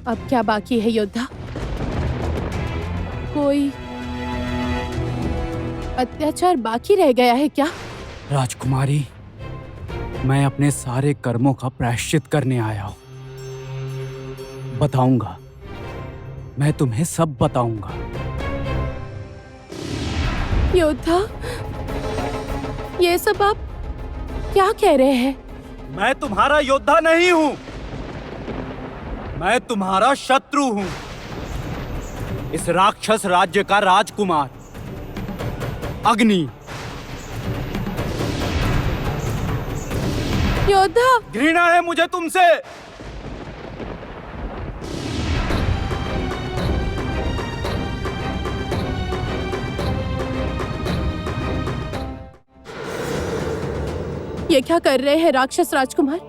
अब क्या बाकी है योद्धा? कोई अत्याचार बाकी रह गया है क्या? राजकुमारी, मैं अपने सारे कर्मों का प्रायश्चित करने आया हूँ। बताऊंगा, मैं तुम्हें सब बताऊंगा। योद्धा, ये सब आप क्या कह रहे हैं? मैं तुम्हारा योद्धा नहीं हूँ, मैं तुम्हारा शत्रु हूँ। इस राक्षस राज्य का राजकुमार अग्नि। योद्धा, घृणा है मुझे तुमसे। ये क्या कर रहे हैं राक्षस राजकुमार?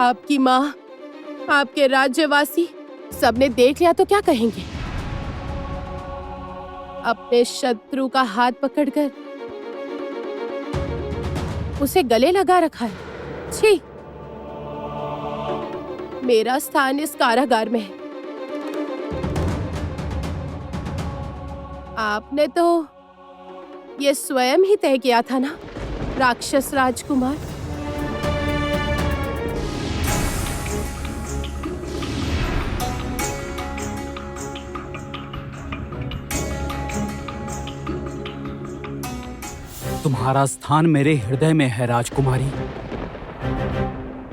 आपकी माँ, आपके राज्यवासी सबने देख लिया तो क्या कहेंगे? अपने शत्रु का हाथ पकड़कर उसे गले लगा रखा है। छी! मेरा स्थान इस कारागार में है। आपने तो ये स्वयं ही तय किया था ना, राक्षस राजकुमार। तुम्हारा स्थान मेरे हृदय में है राजकुमारी,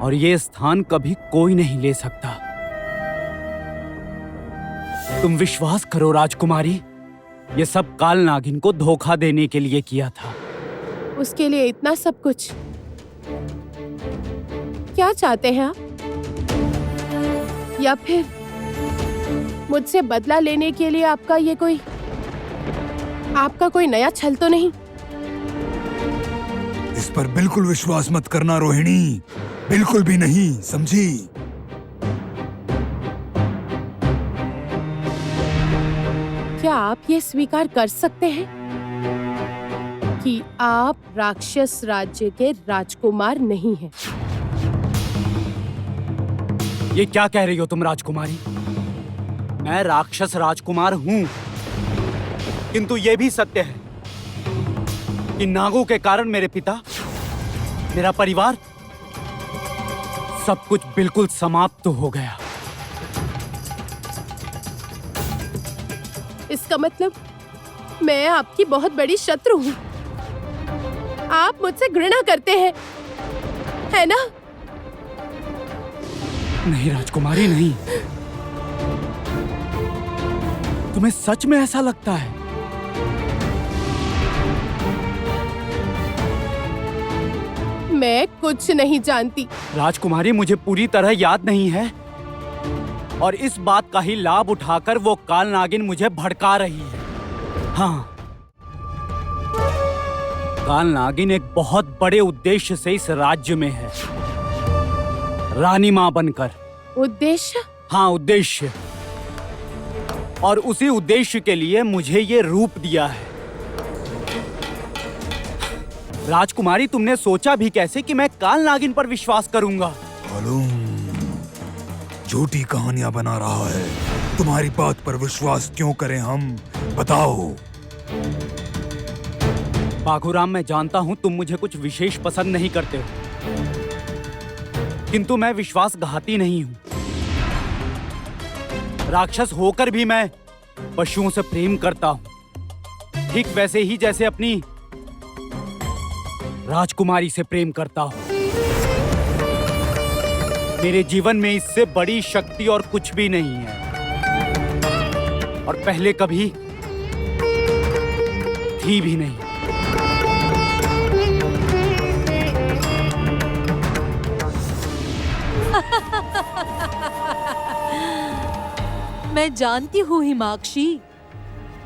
और ये स्थान कभी कोई नहीं ले सकता। तुम विश्वास करो राजकुमारी, ये सब काल नागिन को धोखा देने के लिए किया था। उसके लिए इतना सब कुछ? क्या चाहते हैं आप? या फिर मुझसे बदला लेने के लिए आपका कोई नया छल तो नहीं? इस पर बिल्कुल विश्वास मत करना रोहिणी, बिल्कुल भी नहीं, समझी? क्या आप ये स्वीकार कर सकते हैं कि आप राक्षस राज्य के राजकुमार नहीं हैं? ये क्या कह रही हो तुम राजकुमारी? मैं राक्षस राजकुमार हूं, किंतु ये भी सत्य है कि नागों के कारण मेरे पिता, मेरा परिवार, सब कुछ बिल्कुल समाप्त हो गया। इसका मतलब मैं आपकी बहुत बड़ी शत्रु हूँ। आप मुझसे घृणा करते हैं, है ना? नहीं राजकुमारी, नहीं। तुम्हें सच में ऐसा लगता है? मैं कुछ नहीं जानती। राजकुमारी, मुझे पूरी तरह याद नहीं है, और इस बात का ही लाभ उठाकर वो काल नागिन मुझे भड़का रही है। हाँ, काल नागिन एक बहुत बड़े उद्देश्य से इस राज्य में है, रानी माँ बनकर। उद्देश्य? हाँ, उद्देश्य। और उसी उद्देश्य के लिए मुझे ये रूप दिया है। राजकुमारी, तुमने सोचा भी कैसे कि मैं काल नागिन पर विश्वास करूंगा? मालूम, झूठी कहानियां बना रहा है। तुम्हारी बात पर विश्वास क्यों करें हम, बताओ। बाघूराम, मैं जानता हूं तुम मुझे कुछ विशेष पसंद नहीं करते हो, किंतु मैं विश्वासघाती नहीं हूं। राक्षस होकर भी मैं पशुओं से प्रेम करता हूं, ठीक वैसे ही जैसे अपनी राजकुमारी से प्रेम करता हूं। मेरे जीवन में इससे बड़ी शक्ति और कुछ भी नहीं है, और पहले कभी थी भी नहीं। मैं जानती हूँ हिमाक्षी,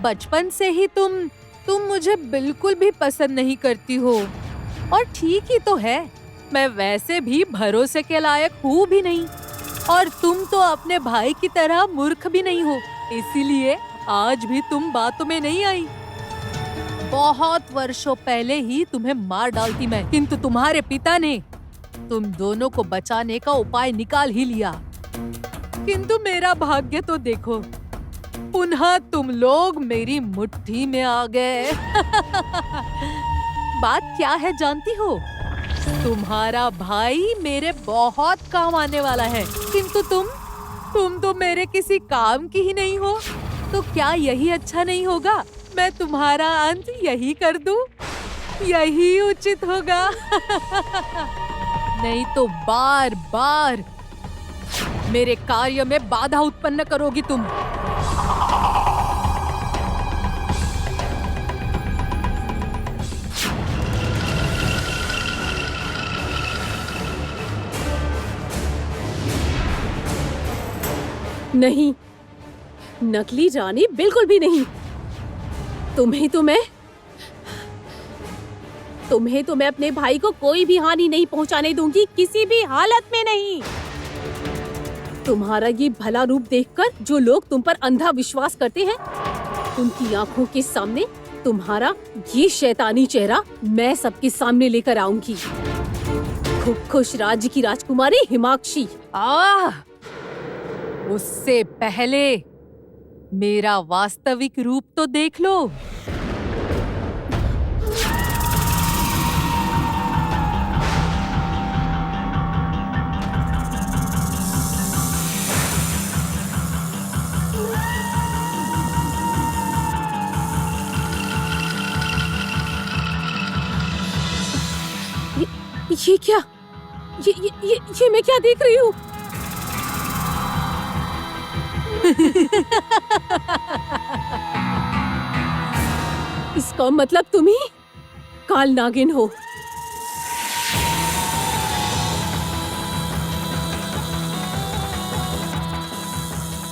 बचपन से ही तुम मुझे बिल्कुल भी पसंद नहीं करती हो, और ठीक ही तो है। मैं वैसे भी भरोसे के लायक हूँ भी नहीं, और तुम तो अपने भाई की तरह मूर्ख भी नहीं हो, इसीलिए आज भी तुम बातों में नहीं आई। बहुत वर्षों पहले ही तुम्हें मार डालती मैं, किंतु तुम्हारे पिता ने तुम दोनों को बचाने का उपाय निकाल ही लिया। किंतु मेरा भाग्य तो देखो, पुनः तुम लोग मेरी मुट्ठी में आ गए। बात क्या है जानती हो? तुम्हारा भाई मेरे बहुत काम आने वाला है, किंतु तुम तो मेरे किसी काम की ही नहीं हो। तो क्या यही अच्छा नहीं होगा? मैं तुम्हारा अंत यही कर दूं? यही उचित होगा। नहीं तो बार बार मेरे कार्य में बाधा उत्पन्न करोगी तुम। नहीं, नकली रानी बिल्कुल भी नहीं। तुम्हें तो मैं अपने भाई को कोई भी हानि नहीं पहुंचाने दूंगी, किसी भी हालत में नहीं। तुम्हारा ये भला रूप देखकर जो लोग तुम पर अंधा विश्वास करते हैं, उनकी आंखों के सामने तुम्हारा ये शैतानी चेहरा मैं सबके सामने लेकर आऊंगी। खुश राज्य की राजकुमारी हिमाक्षी। उससे पहले मेरा वास्तविक रूप तो देख लो। ये क्या? ये मैं क्या देख रही हूँ? इसका मतलब तुम ही काल नागिन हो।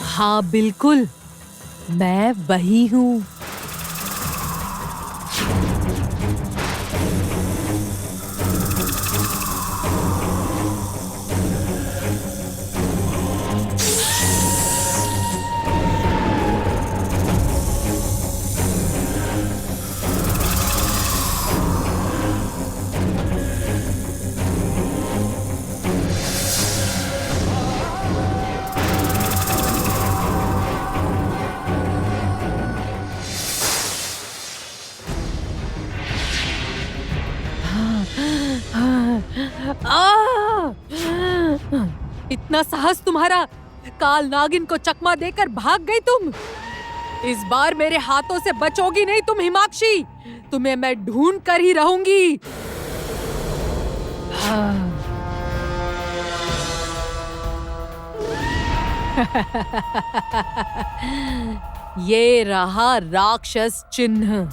हाँ बिल्कुल, मैं वही हूँ। इतना साहस तुम्हारा! काल नागिन को चकमा देकर भाग गई तुम। इस बार मेरे हाथों से बचोगी नहीं तुम हिमाक्षी। तुम्हें मैं ढूंढ कर ही रहूंगी। ये रहा राक्षस चिन्ह।